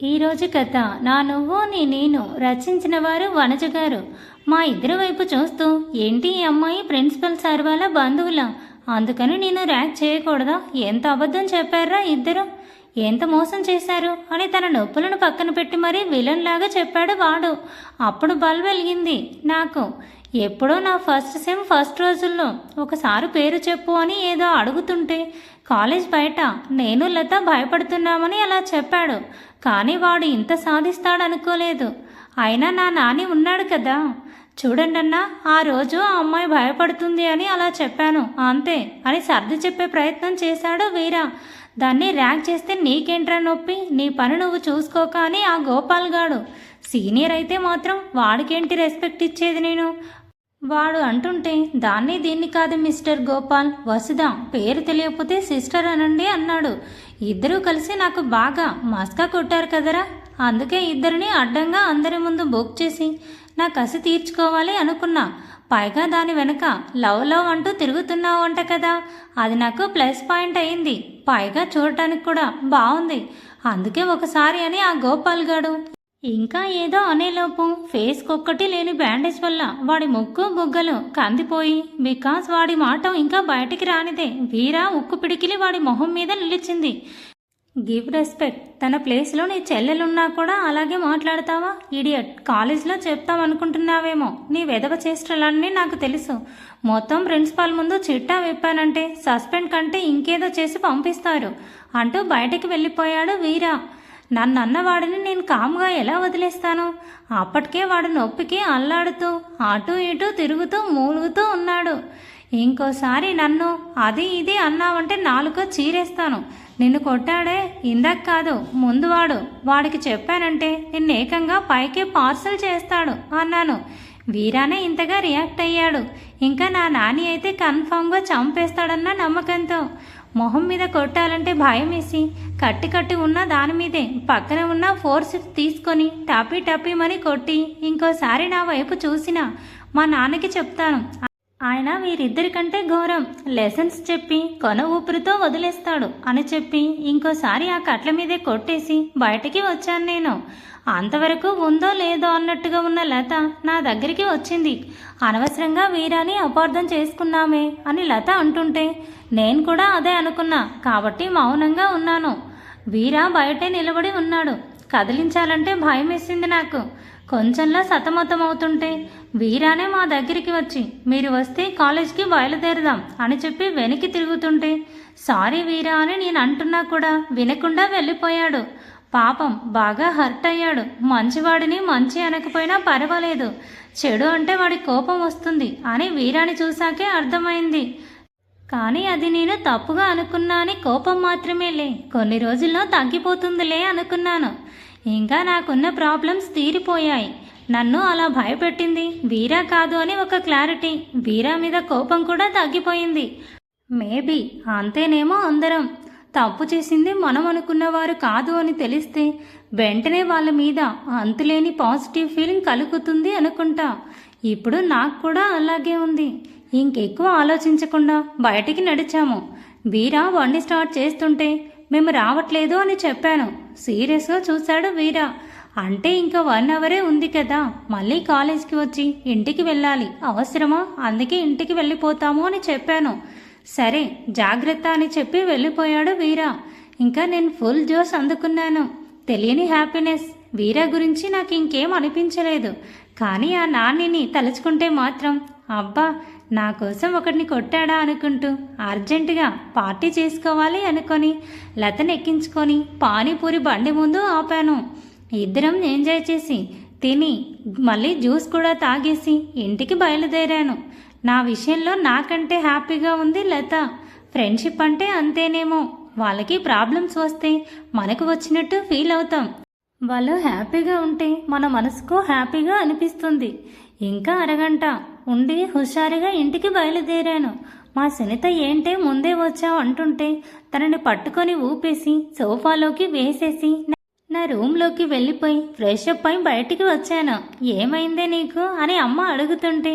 ఈరోజు కథ నా నువ్వు నీ నేను రచించిన వారు వనజ గారు. మా ఇద్దరి వైపు చూస్తూ, ఏంటి ఈ అమ్మాయి ప్రిన్సిపల్ సార్ వాళ్ళ బంధువులా, అందుకని నేను ర్యాక్ చేయకూడదా, ఎంత అబద్ధం చెప్పారా ఇద్దరు, ఎంత మోసం చేశారు అని తన నొప్పులను పక్కన పెట్టి మరీ విలన్ లాగా చెప్పాడు వాడు. అప్పుడు బల్బ్ వెలిగింది నాకు. ఎప్పుడో నా ఫస్ట్ సెమ్ ఫస్ట్ రోజుల్లో ఒకసారి పేరు చెప్పు అని ఏదో అడుగుతుంటే కాలేజ్ బయట నేను లత భయపడుతున్నామని అలా చెప్పాడు. కానీ వాడు ఇంత సాధిస్తాడనుకోలేదు. అయినా నా నాని ఉన్నాడు కదా, చూడండన్నా, ఆ రోజు ఆ అమ్మాయి భయపడుతుంది అని అలా చెప్పాను అంతే అని సర్ది చెప్పే ప్రయత్నం చేశాడు వీర. దాన్ని ర్యాక్ చేస్తే నీకేంట్రా నొప్పి, నీ పని నువ్వు చూసుకోక అని ఆ గోపాల్ గాడు. సీనియర్ అయితే మాత్రం వాడికేంటి రెస్పెక్ట్ ఇచ్చేది నేను. వాడు అంటుంటే దాన్ని దీన్ని కాదు మిస్టర్ గోపాల్, వసుధ పేరు తెలియకపోతే సిస్టర్ అనండి అన్నాడు. ఇద్దరూ కలిసి నాకు బాగా మస్కా కొట్టారు కదరా, అందుకే ఇద్దరిని అడ్డంగా అందరి ముందు బుక్ చేసి నా కసి తీర్చుకోవాలి అనుకున్నా. పైగా దాని వెనక లవ్ లవ్ అంటూ తిరుగుతున్నావు అంట కదా, అది నాకు ప్లస్ పాయింట్ అయింది. పైగా చూడటానికి కూడా బాగుంది, అందుకే ఒకసారి అని ఆ గోపాల్ గాడు ఇంకా ఏదో అనేలోపు ఫేస్కొక్కటి లేని బ్యాండేజ్ వల్ల వాడి ముక్కు బుగ్గలు కందిపోయి, బికాస్ వాడి మాట ఇంకా బయటికి రానిదే వీరా ఉక్కు పిడికిలి వాడి మొహం మీద నిలిచింది. గివ్ రెస్పెక్ట్, తన ప్లేస్లో నీ చెల్లెలున్నా కూడా అలాగే మాట్లాడతావా ఇడియట్, కాలేజ్లో చెప్తామనుకుంటున్నావేమో, నీ వెధవ చేష్టలన్నీ నాకు తెలుసు. మొత్తం ప్రిన్సిపాల్ ముందు చిట్టా విప్పానంటే సస్పెండ్ కంటే ఇంకేదో చేసి పంపిస్తారు అంటూ బయటికి వెళ్ళిపోయాడు వీరా. నన్నవాడిని నేను కామ్గా ఎలా వదిలేస్తాను. అప్పటికే వాడు నొప్పికి అల్లాడుతూ అటూ ఇటూ తిరుగుతూ మూలుగుతూ ఉన్నాడు. ఇంకోసారి నన్ను అది ఇది అన్నావంటే నాలుకో చీరేస్తాను. నిన్ను కొట్టాడే ఇందాక కాదు ముందు వాడికి చెప్పానంటే నిన్ను ఏకంగా పైకే పార్సల్ చేస్తాడు అన్నాను. వీరానే ఇంతగా రియాక్ట్ అయ్యాడు. ఇంకా నా నాని అయితే కన్ఫామ్గా చంపేస్తాడన్న నమ్మకంతో మొహం మీద కొట్టాలంటే భయం వేసి కట్టి ఉన్న దాని మీదే పక్కన ఉన్న ఫోర్స్ తీసుకొని టపీ మని కొట్టి ఇంకోసారి నా వైపు చూసినా మా నాన్నకి చెప్తాను, ఆయన వీరిద్దరికంటే ఘోరం, లెసన్స్ చెప్పి కొన ఊపిరితో వదిలేస్తాడు అని చెప్పి ఇంకోసారి ఆ కట్ల మీదే కొట్టేసి బయటికి వచ్చాను నేను. అంతవరకు ఉందో లేదో అన్నట్టుగా ఉన్న లత నా దగ్గరికి వచ్చింది. అనవసరంగా వీరాని అపార్థం చేసుకున్నామే అని లత అంటుంటే నేను కూడా అదే అనుకున్నా కాబట్టి మౌనంగా ఉన్నాను. వీరా బయటే నిలబడి ఉన్నాడు. కదిలించాలంటే భయం వేసింది నాకు. కొంచెంలా సతమతమవుతుంటే వీరానే మా దగ్గరికి వచ్చి మీరు వస్తే కాలేజ్కి బయలుదేరదాం అని చెప్పి వెనక్కి తిరుగుతుంటే సారీ వీరా అని నేను అంటున్నా కూడా వినకుండా వెళ్ళిపోయాడు. పాపం బాగా హర్ట్ అయ్యాడు. మంచివాడిని మంచి అనకపోయినా పర్వాలేదు, చెడు అంటే వాడి కోపం వస్తుంది అని వీరాని చూశాకే అర్థమైంది. కానీ అది నేను తప్పుగా అనుకున్నా అని కోపం మాత్రమేలే, కొన్ని రోజుల్లో తగ్గిపోతుందిలే అనుకున్నాను. ఇంకా నాకున్న ప్రాబ్లమ్స్ తీరిపోయాయి. నన్ను అలా భయపెట్టింది వీరా కాదు అని ఒక క్లారిటీ, వీరా మీద కోపం కూడా తగ్గిపోయింది. మేబీ అంతేనేమో. అందరం తప్పు చేసింది మనం అనుకున్నవారు కాదు అని తెలిస్తే వెంటనే వాళ్ళ మీద అంతులేని పాజిటివ్ ఫీలింగ్ కలుగుతుంది అనుకుంటా. ఇప్పుడు నాకు కూడా అలాగే ఉంది. ఇంకెక్కువ ఆలోచించకుండా బయటికి నడిచాము. వీరా బండి స్టార్ట్ చేస్తుంటే మేము రావట్లేదు అని చెప్పాను. సీరియస్గా చూశాడు వీరా. అంటే ఇంకా 1 అవరే ఉంది కదా, మళ్ళీ కాలేజ్కి వచ్చి ఇంటికి వెళ్ళాలి, అవసరమా, అందుకే ఇంటికి వెళ్ళిపోతాము అని చెప్పాను. సరే జాగ్రత్త అని చెప్పి వెళ్ళిపోయాడు వీరా. ఇంకా నేను ఫుల్ జోస్ అందుకున్నాను. తెలియని హ్యాపీనెస్. వీరా గురించి నాకు ఇంకేం అనిపించలేదు. కానీ ఆ నాన్నని తలుచుకుంటే మాత్రం అబ్బా నా కోసం ఒకడిని కొట్టాడా అనుకుంటూ అర్జెంటుగా పార్టీ చేసుకోవాలి అనుకొని లతను ఎక్కించుకొని పానీపూరి బండి ముందు ఆపాను. ఇద్దరం ఎంజాయ్ చేసి తిని మళ్ళీ జ్యూస్ కూడా తాగేసి ఇంటికి బయలుదేరాను. నా విషయంలో నాకంటే హ్యాపీగా ఉంది లత. ఫ్రెండ్షిప్ అంటే అంతేనేమో, వాళ్ళకి ప్రాబ్లమ్స్ వస్తే మనకు వచ్చినట్టు ఫీల్ అవుతాం. వాళ్ళు హ్యాపీగా ఉంటే మన మనసుకు హ్యాపీగా అనిపిస్తుంది. ఇంకా అరగంట ఉండి హుషారుగా ఇంటికి బయలుదేరాను. మా సునీత ఏంటే ముందే వచ్చావు అంటుంటే తనని పట్టుకొని ఊపేసి సోఫాలోకి వేసేసి నా రూమ్లోకి వెళ్ళిపోయి ఫ్రెష్ అప్ అయి బయటికి వచ్చాను. ఏమైందే నీకు అని అమ్మ అడుగుతుంటే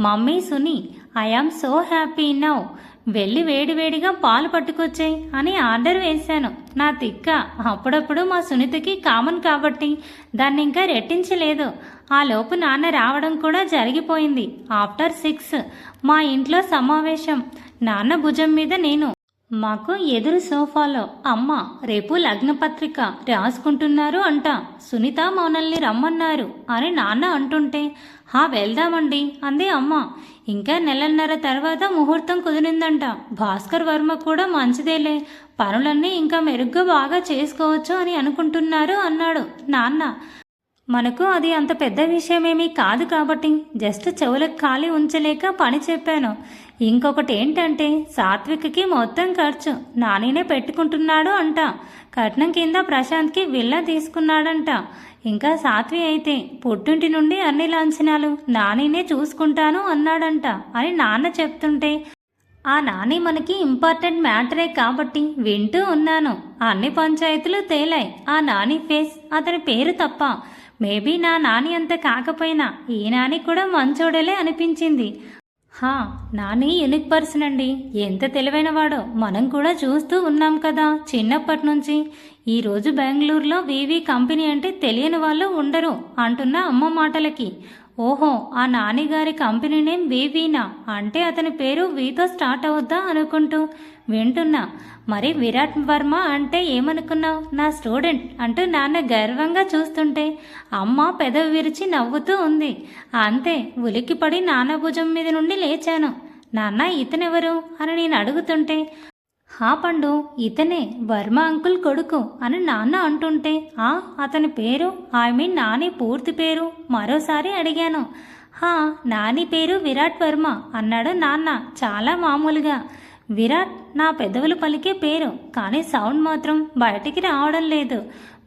mummy Suni, I am so happy now, వెళ్ళి వేడివేడిగా పాలు పట్టుకొచ్చాయి అని ఆర్డర్ వేశాను. నా తిక్క అప్పుడప్పుడు మా సునీతకి కామన్ కాబట్టి దాన్ని ఇంకా రెట్టించలేదు. ఆ లోపు నాన్న రావడం కూడా జరిగిపోయింది. ఆఫ్టర్ 6 మా ఇంట్లో సమావేశం. నాన్న భుజం మీద నేను. మాకు ఎదురు సోఫాలో అమ్మ రేపు లగ్నపత్రిక రాసుకుంటున్నారు అంట. సునీత మనల్ని రమ్మన్నారు అని నాన్న అంటుంటే వెళ్దామండి అంది అమ్మ. ఇంకా నెలన్నర తర్వాత ముహూర్తం కుదిరిందంట. భాస్కర్ వర్మ కూడా మంచిదేలే, పనులన్నీ ఇంకా మెరుగ్గా బాగా చేసుకోవచ్చు అని అనుకుంటున్నారు అన్నాడు నాన్న. మనకు అది అంత పెద్ద విషయమేమీ కాదు కాబట్టి జస్ట్ చెవులకు ఖాళీ ఉంచలేక పని చెప్పాను. ఇంకొకటి ఏంటంటే సాత్విక్కి మొత్తం ఖర్చు నానినే పెట్టుకుంటున్నాడు అంట. కట్నం కింద ప్రశాంత్కి విల్లా తీసుకున్నాడంట. ఇంకా సాత్వి అయితే పుట్టింటి నుండి అన్ని లాంఛనాలు నానినే చూసుకుంటాను అన్నాడంట అని నాన్న చెప్తుంటే ఆ నాని మనకి ఇంపార్టెంట్ మ్యాటరే కాబట్టి వింటూ ఉన్నాను. అన్ని పంచాయతీలు తేలాయి. ఆ నాని ఫేస్, అతని పేరు తప్ప. మేబీ నా నాని అంత కాకపోయినా ఈ నాని కూడా మంచోడలే అనిపించింది. నాని యూనిక్ పర్సన్ అండి, ఎంత తెలివైనవాడో మనం కూడా చూస్తూ ఉన్నాం కదా చిన్నప్పటి నుంచి. ఈరోజు బెంగళూరులో వివి కంపెనీ అంటే తెలియని వాళ్ళు ఉండరు అంటున్న అమ్మ మాటలకి ఓహో ఆ నానిగారి కంపెనీ నేమ్ వివీనా అంటే అతని పేరు వీతో స్టార్ట్ అవుద్దా అనుకుంటూ వింటున్నా. మరి విరాట్ వర్మ అంటే ఏమనుకున్నావు, నా స్టూడెంట్ అంటూ నాన్న గర్వంగా చూస్తుంటే అమ్మ పెదవి విరిచి నవ్వుతూ ఉంది. అంతే ఉలిక్కిపడి నాన్న భుజం మీద నుండి లేచాను. నాన్న ఇతనెవరు అని నేను అడుగుతుంటే పండు ఇతనే వర్మ అంకుల్ కొడుకు అని నాన్న అంటుంటే అతని పేరు నాని పూర్తి పేరు మరోసారి అడిగాను. నాని పేరు విరాట్ వర్మ అన్నాడు నాన్న చాలా మామూలుగా. విరాట్ నా పెదవులు పలికే పేరు, కానీ సౌండ్ మాత్రం బయటికి రావడం లేదు.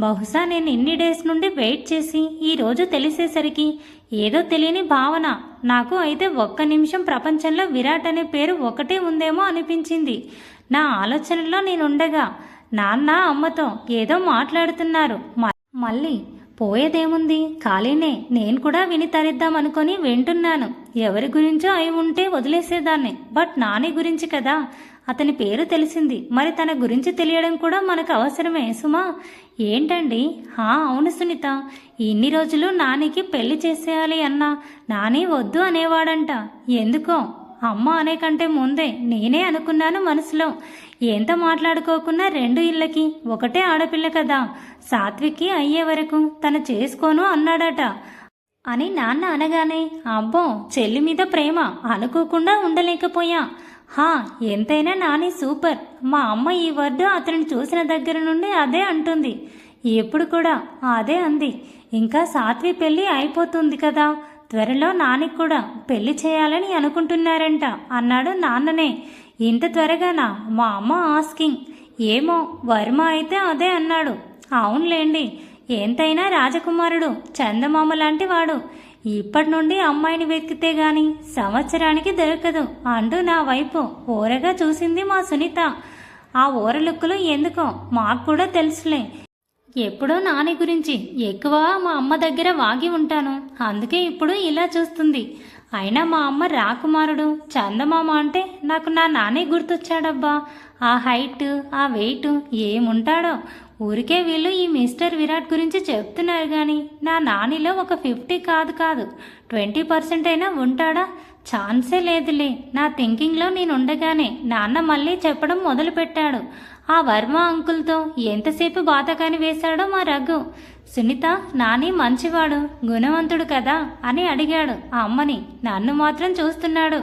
బహుశా నేను ఇన్ని డేస్ నుండి వెయిట్ చేసి ఈరోజు తెలిసేసరికి ఏదో తెలియని భావన. నాకు అయితే ఒక్క నిమిషం ప్రపంచంలో విరాట్ అనే పేరు ఒకటే ఉందేమో అనిపించింది. నా ఆలోచనలో నేనుండగా నాన్న అమ్మతో ఏదో మాట్లాడుతున్నారు. మళ్ళీ పోయేదేముంది, ఖాళీనే. నేను కూడా విని తరిద్దామనుకొని వింటున్నాను. ఎవరి గురించో అయి ఉంటే వదిలేసేదాన్ని, బట్ నాని గురించి కదా. అతని పేరు తెలిసింది, మరి తన గురించి తెలియడం కూడా మనకు అవసరమే సుమా. ఏంటండి? అవును సునీత, ఇన్ని రోజులు నానికి పెళ్లి చేసేయాలి అన్నా నాని వద్దు అనేవాడంట. ఎందుకో అమ్మ అనే కంటే ముందే నేనే అనుకున్నాను మనసులో. ఎంత మాట్లాడుకోకున్నా 2 ఇళ్ళకి ఒకటే ఆడపిల్ల కదా, సాత్విక్కి అయ్యే వరకు తను చేసుకోను అన్నాడట అని నాన్న అనగానే అబ్బో చెల్లి మీద ప్రేమ అనుకోకుండా ఉండలేకపోయా. ఎంతైనా నాని సూపర్. మా అమ్మ ఈ వర్డ్ అతనిని చూసిన దగ్గర నుండి అదే అంటుంది. ఎప్పుడు కూడా అదే అంది. ఇంకా సాత్వి పెళ్ళి అయిపోతుంది కదా, త్వరలో నానికి కూడా పెళ్లి చేయాలని అనుకుంటున్నారంట అన్నాడు నాన్ననే. ఇంత త్వరగానా? మా అమ్మ ఆస్కింగ్. ఏమో, వర్మ అయితే అదే అన్నాడు. అవునులేండి, ఎంతైనా రాజకుమారుడు, చందమామ లాంటి వాడు. ఇప్పటి నుండి అమ్మాయిని వెతికితే గాని సంవత్సరానికి దొరకదు అంటూ నా వైపు ఓరగా చూసింది మా సునీత. ఆ ఓరలుక్కులు ఎందుకో మాకు కూడా తెలుసులే. ఎప్పుడో నాని గురించి ఎక్కువ మా అమ్మ దగ్గర వాగి ఉంటాను, అందుకే ఇప్పుడు ఇలా చూస్తుంది. అయినా మా అమ్మ రాకుమారుడు, చందమామ అంటే నాకు నా నానే గుర్తొచ్చాడబ్బా. ఆ హైట్, ఆ వెయిట్ ఏముంటాడో. ఊరికే వీళ్ళు ఈ మిస్టర్ విరాట్ గురించి చెప్తున్నారు కానీ నా నానిలో ఒక 50 కాదు 20% అయినా ఉంటాడా? ఛాన్సే లేదులే. నా థింకింగ్లో నేను ఉండగానే నాన్న మళ్ళీ చెప్పడం మొదలుపెట్టాడు. ఆ వర్మ అంకుల్తో ఎంతసేపు బాతకాని వేశాడో మా రఘు. సునీత, నాని మంచివాడు, గుణవంతుడు కదా అని అడిగాడు ఆ అమ్మని. నన్ను మాత్రం చూస్తున్నాడు.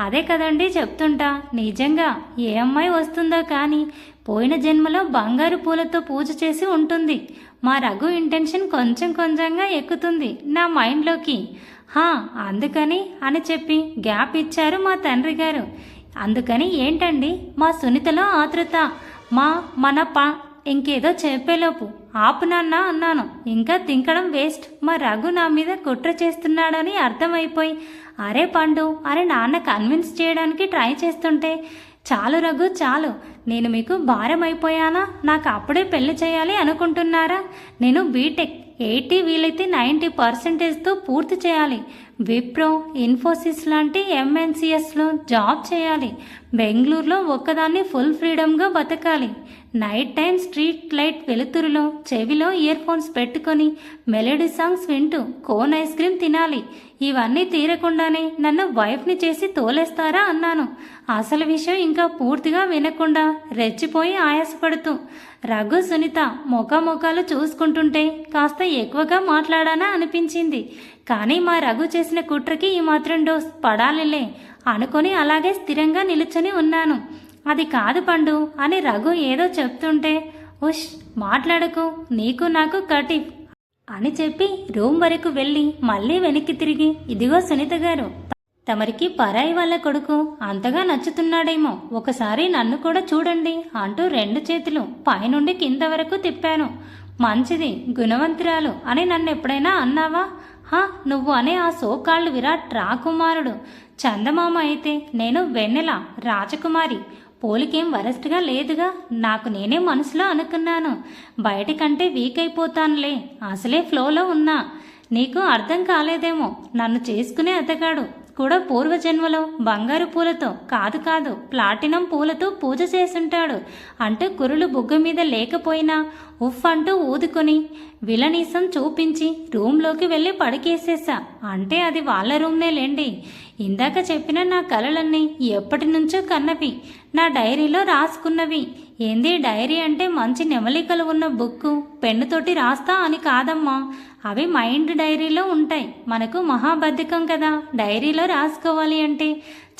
అదే కదండి చెప్తుంటా, నిజంగా ఏ అమ్మాయి వస్తుందో కానీ పోయిన జన్మలో బంగారు పూలతో పూజ చేసి ఉంటుంది. మా రఘు ఇంటెన్షన్ కొంచెం కొంచెంగా ఎక్కుతుంది నా మైండ్లోకి. అందుకని అని చెప్పి గ్యాప్ ఇచ్చారు మా తండ్రి గారు. అందుకని ఏంటండి మా సునీతలో ఆతృత. మన ఇంకేదో చెప్పేలోపు ఆపు నాన్న అన్నాను. ఇంకా తింకడం వేస్ట్. మా రఘు నా మీద కుట్ర చేస్తున్నాడని అర్థమైపోయి అరే పండు అని నాన్న కన్విన్స్ చేయడానికి ట్రై చేస్తుంటే చాలు రఘు చాలు, నేను మీకు భారం అయిపోయానా? నాకు అప్పుడే పెళ్లి చేయాలి అనుకుంటున్నారా? నేను బీటెక్ 80 వీలైతే 90%తో పూర్తి చేయాలి. విప్రో, ఇన్ఫోసిస్ లాంటి ఎంఎన్సిఎస్లో జాబ్ చేయాలి. బెంగళూరులో ఒక్కదాన్ని ఫుల్ ఫ్రీడమ్గా బతకాలి. నైట్ టైం స్ట్రీట్ లైట్ వెలుతురులో చెవిలో ఇయర్ ఫోన్స్ పెట్టుకొని మెలోడీ సాంగ్స్ వింటూ కోన్ ఐస్ క్రీమ్ తినాలి. ఇవన్నీ తీరకుండానే నన్ను వైఫ్ని చేసి తోలేస్తారా అన్నాను. అసలు విషయం ఇంకా పూర్తిగా వినకుండా రెచ్చిపోయి ఆయాసపడుతూ రఘు, సునీత ముఖాముఖాలు చూసుకుంటుంటే కాస్త ఎక్కువగా మాట్లాడానా అనిపించింది. కానీ మా రఘు చేసిన కుట్రకి ఈ మాత్రం డోస్ పడాలిలే అనుకొని అలాగే స్థిరంగా నిలుచొని ఉన్నాను. అది కాదు పండు అని రఘు ఏదో చెప్తుంటే, ఉష్ మాట్లాడకు, నీకు నాకు కటిఫ్ అని చెప్పి రూమ్ వరకు వెళ్ళి మళ్ళీ వెనక్కి తిరిగి, ఇదిగో సునీత గారు, తమరికి పరాయి వాళ్ళ కొడుకు అంతగా నచ్చుతున్నాడేమో, ఒకసారి నన్ను కూడా చూడండి అంటూ 2 చేతులు పైనుండి కింద వరకు తిప్పాను. మంచిది, గుణవంతురాలు అని నన్ను ఎప్పుడైనా అన్నావా? నువ్వు అనే ఆ సోకాళ్ళు విరాట్ రాకుమారుడు చందమామ అయితే నేను వెన్నెల రాజకుమారి. పోలికేం వరస్ట్గా లేదుగా. నాకు నేనే మనసులో అనుకున్నాను, బయటకంటే వీక్ అయిపోతానులే, అసలే ఫ్లోలో ఉన్నా. నీకు అర్థం కాలేదేమో, నన్ను చేసుకునే అతగాడు కూడా పూర్వజన్మలో బంగారు పూలతో కాదు ప్లాటినం పూలతో పూజ చేసుంటాడు అంటూ కురులు బుగ్గ మీద లేకపోయినా ఉఫ్ అంటూ ఊదుకొని విలనీసం చూపించి రూమ్లోకి వెళ్ళి పడికేసేసా. అంటే అది వాళ్ళ రూమ్నే లేండి. ఇందాక చెప్పిన నా కలలన్నీ ఎప్పటి నుంచో కన్నవి, నా డైరీలో రాసుకున్నవి. ఏంది డైరీ అంటే మంచి నెమలికలు ఉన్న బుక్కు పెన్నుతోటి రాస్తా అని కాదమ్మా, అవి మైండ్ డైరీలో ఉంటాయి. మనకు మహాబద్ధకం కదా డైరీలో రాసుకోవాలి అంటే.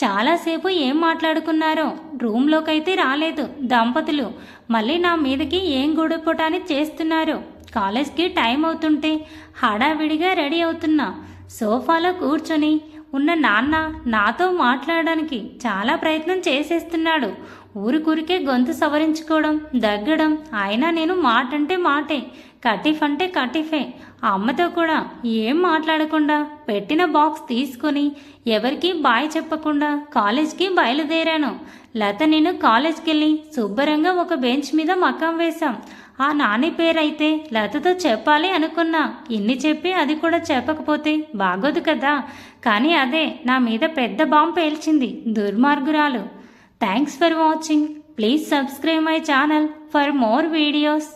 చాలాసేపు ఏం మాట్లాడుకున్నారో, రూమ్లోకైతే రాలేదు దంపతులు. మళ్ళీ నా మీదకి ఏం గొడవపటాన్ని చేస్తున్నారో. కాలేజ్కి టైం అవుతుంటే హడావిడిగా రెడీ అవుతున్నా. సోఫాలో కూర్చొని ఉన్న నాన్న నాతో మాట్లాడడానికి చాలా ప్రయత్నం చేసేస్తున్నాడు. ఊరికూరికే గొంతు సవరించుకోవడం, దగ్గడం. అయినా నేను మాట అంటే మాటే, కటిఫ్ అంటే కటిఫే. అమ్మతో కూడా ఏం మాట్లాడకుండా పెట్టిన బాక్స్ తీసుకొని ఎవరికి బాయ్ చెప్పకుండా కాలేజ్కి బయలుదేరాను. లత నేను కాలేజ్కి వెళ్ళి శుభ్రంగా ఒక బెంచ్ మీద మకాం వేశాం. ఆ నాని పేరైతే లతతో చెప్పాలి అనుకున్నా. ఇన్ని చెప్పి అది కూడా చెప్పకపోతే బాగోదు కదా. కానీ అదే నా మీద పెద్ద బాంబు పేల్చింది దుర్మార్గురాలు. Thanks for watching. Please subscribe my channel for more videos.